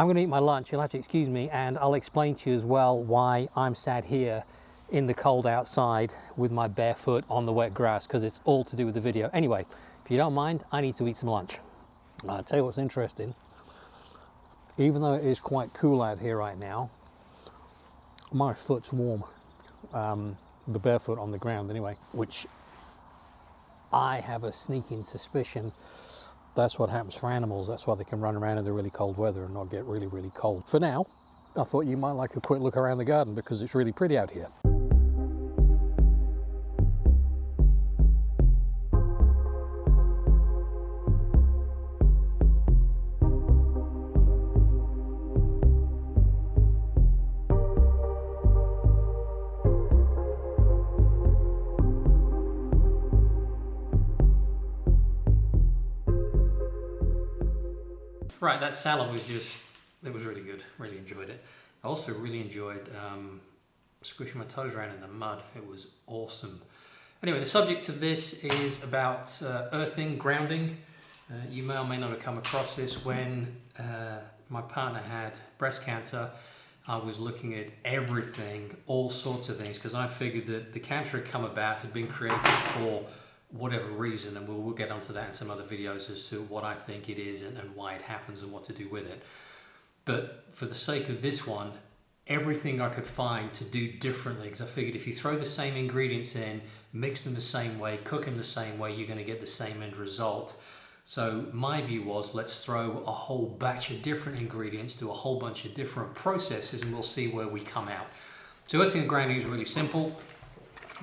I'm going to eat my lunch, you'll have to excuse me, and I'll explain to you as well why I'm sat here in the cold outside with my bare foot on the wet grass, because it's all to do with the video. Anyway, if you don't mind, I need to eat some lunch. I'll tell you what's interesting. Even though it is quite cool out here right now, my foot's warm. The barefoot on the ground anyway, which I have a sneaking suspicion that's what happens for animals. That's why they can run around in the really cold weather and not get really, really cold. For now, I thought you might like a quick look around the garden because it's really pretty out here. Right, that salad was it was really good, really enjoyed it. I also really enjoyed squishing my toes around in the mud. It was awesome. Anyway, the subject of this is about earthing, grounding. You may or may not have come across this. When my partner had breast cancer, I was looking at everything, all sorts of things, because I figured that the cancer had come about, had been created for whatever reason, and we'll get onto that in some other videos as to what I think it is and why it happens and what to do with it. But for the sake of this one, everything I could find to do differently, because I figured if you throw the same ingredients in, mix them the same way, cook them the same way, you're going to get the same end result. So my view was, let's throw a whole batch of different ingredients, do a whole bunch of different processes, and we'll see where we come out. So earthing and grounding is really simple.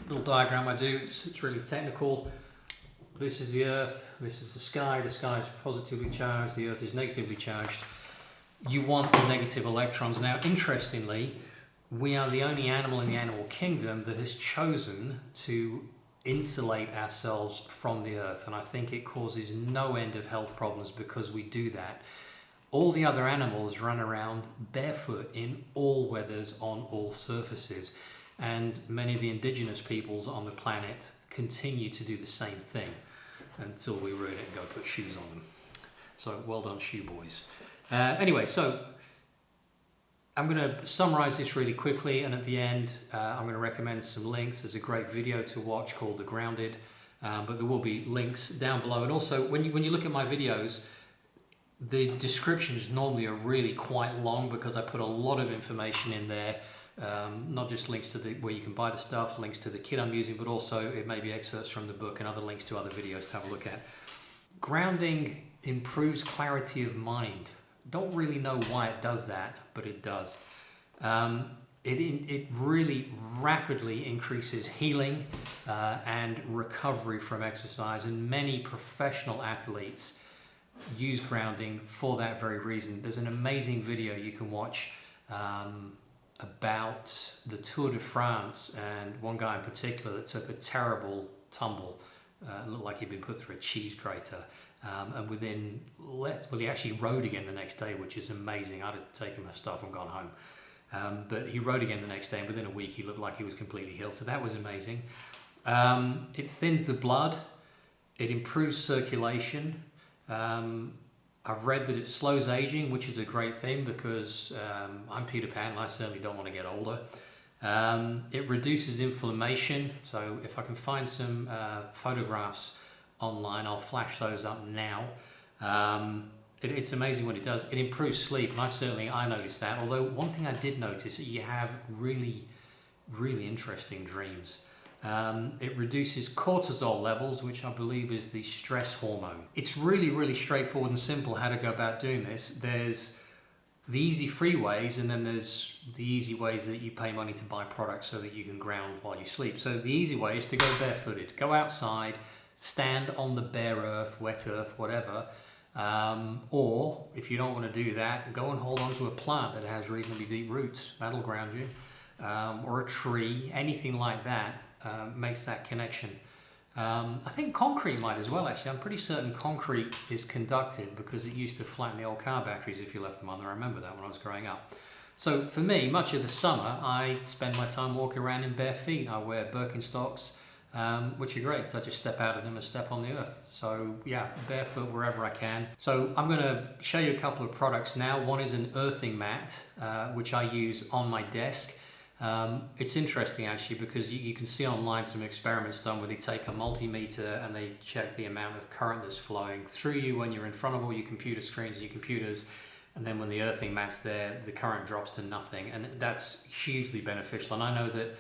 Little diagram I do, it's really technical. This is the earth, this is the sky is positively charged, the earth is negatively charged. You want the negative electrons. Now interestingly, we are the only animal in the animal kingdom that has chosen to insulate ourselves from the earth, and I think it causes no end of health problems because we do that. All the other animals run around barefoot in all weathers on all surfaces. And many of the indigenous peoples on the planet continue to do the same thing until we ruin it and go put shoes on them. So well done, shoe boys. Anyway, so I'm going to summarize this really quickly, and at the end I'm going to recommend some links. There's a great video to watch called The Grounded, but there will be links down below. And also when you look at my videos, the descriptions normally are really quite long because I put a lot of information in there. Not just links to where you can buy the stuff, links to the kit I'm using, but also it may be excerpts from the book and other links to other videos to have a look at. Grounding improves clarity of mind. Don't really know why it does that, but it does. It really rapidly increases healing and recovery from exercise, and many professional athletes use grounding for that very reason. There's an amazing video you can watch about the Tour de France, and one guy in particular that took a terrible tumble, looked like he'd been put through a cheese grater, and he actually rode again the next day, which is amazing. I'd have taken my stuff and gone home, but he rode again the next day, and within a week he looked like he was completely healed, so that was amazing. It thins the blood, it improves circulation. I've read that it slows aging, which is a great thing because I'm Peter Pan and I certainly don't want to get older. It reduces inflammation, so if I can find some photographs online, I'll flash those up now. It's amazing what it does. It improves sleep, and I noticed that, although one thing I did notice is that you have really, really interesting dreams. It reduces cortisol levels, which I believe is the stress hormone. It's really, really straightforward and simple how to go about doing this. There's the easy free ways, and then there's the easy ways that you pay money to buy products so that you can ground while you sleep. So the easy way is to go barefooted. Go outside, stand on the bare earth, wet earth, whatever. Or if you don't want to do that, go and hold on to a plant that has reasonably deep roots. That'll ground you. Or a tree, anything like that. Makes that connection. I think concrete might as well, actually. I'm pretty certain concrete is conductive because it used to flatten the old car batteries if you left them on there. I remember that when I was growing up. So for me, much of the summer, I spend my time walking around in bare feet. I wear Birkenstocks, which are great because I just step out of them and step on the earth. So yeah, barefoot wherever I can. So I'm going to show you a couple of products now. One is an earthing mat, which I use on my desk. It's interesting actually because you can see online some experiments done where they take a multimeter and they check the amount of current that's flowing through you when you're in front of all your computer screens and your computers, and then when the earthing mat's there, the current drops to nothing, and that's hugely beneficial. And I know that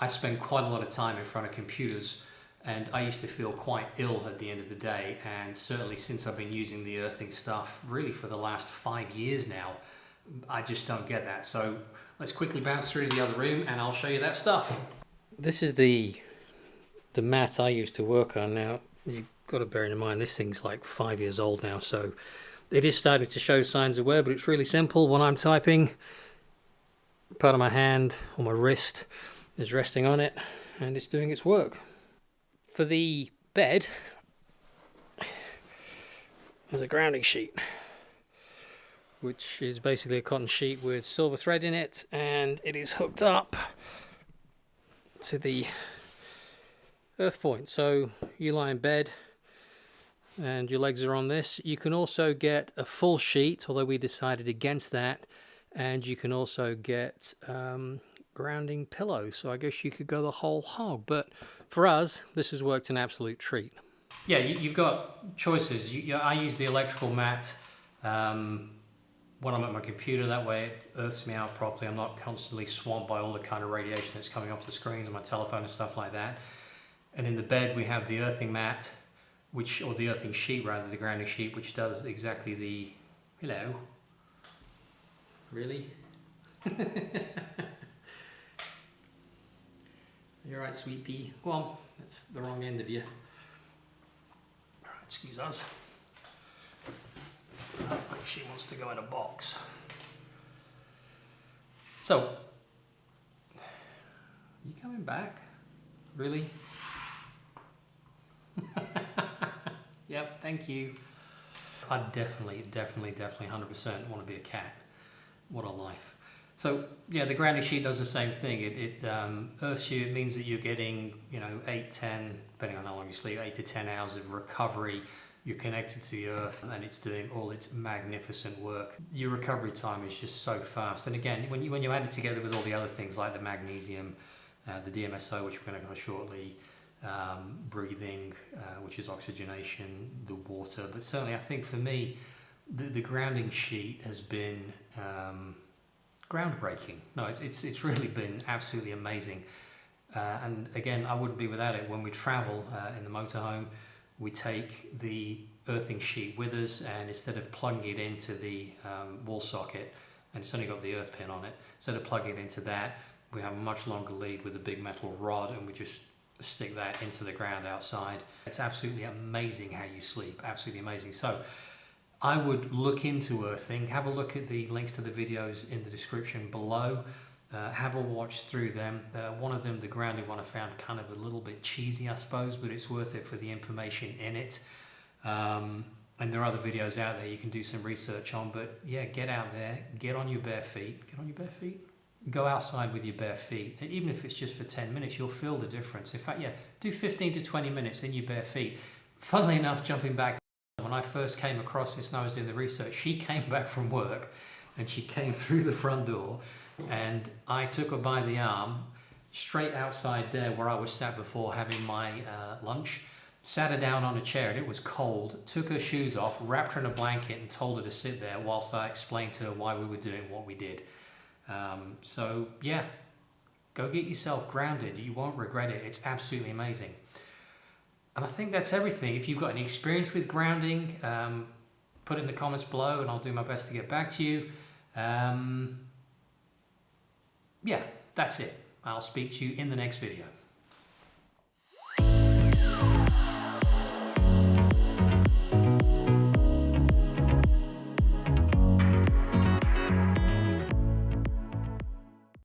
I spend quite a lot of time in front of computers, and I used to feel quite ill at the end of the day, and certainly since I've been using the earthing stuff really for the last 5 years now, I just don't get that. So let's quickly bounce through to the other room and I'll show you that stuff. This is the mat I used to work on. Now you've got to bear in mind this thing's like 5 years old now, so it is starting to show signs of wear, but it's really simple. When I'm typing, part of my hand or my wrist is resting on it and it's doing its work. For the bed, there's a grounding sheet, which is basically a cotton sheet with silver thread in it, and it is hooked up to the earth point. So you lie in bed and your legs are on this. You can also get a full sheet, although we decided against that, and you can also get grounding pillows. So I guess you could go the whole hog, but for us this has worked an absolute treat. Yeah, you've got choices. I use the electrical mat when I'm at my computer. That way it earths me out properly. I'm not constantly swamped by all the kind of radiation that's coming off the screens on my telephone and stuff like that. And in the bed we have the earthing mat, or the earthing sheet rather, the grounding sheet, which does exactly the... Hello? Really? You're right, sweet pea. Go on, that's the wrong end of you. All right, excuse us. She wants to go in a box. So, you coming back? Really? Yep, thank you. I definitely 100% want to be a cat. What a life. So yeah, the grounding sheet does the same thing. It earths you. It means that you're getting, 8, 10, depending on how long you sleep, 8 to 10 hours of recovery. You're connected to the earth and it's doing all its magnificent work. Your recovery time is just so fast. And again, when you add it together with all the other things like the magnesium, the DMSO, which we're going to go shortly, breathing, which is oxygenation, the water. But certainly I think for me, the grounding sheet has been groundbreaking. No, it's really been absolutely amazing. And again, I wouldn't be without it. When we travel in the motorhome, we take the earthing sheet with us, and instead of plugging it into the wall socket, and it's only got the earth pin on it, instead of plugging it into that, we have a much longer lead with a big metal rod, and we just stick that into the ground outside. It's absolutely amazing how you sleep, absolutely amazing. So I would look into earthing, have a look at the links to the videos in the description below, have a watch through them. One of them, the grounding one, I found kind of a little bit cheesy, I suppose, but it's worth it for the information in it. And there are other videos out there you can do some research on, but yeah, get out there, get on your bare feet. Get on your bare feet? Go outside with your bare feet. And even if it's just for 10 minutes, you'll feel the difference. In fact, yeah, do 15 to 20 minutes in your bare feet. Funnily enough, jumping back, when I first came across this and I was doing the research, she came back from work and she came through the front door, and I took her by the arm straight outside there where I was sat before having my lunch, sat her down on a chair, and it was cold, took her shoes off, wrapped her in a blanket and told her to sit there whilst I explained to her why we were doing what we did. So yeah, go get yourself grounded. You won't regret it. It's absolutely amazing. And I think that's everything. If you've got any experience with grounding, put it in the comments below and I'll do my best to get back to you. Yeah, that's it. I'll speak to you in the next video.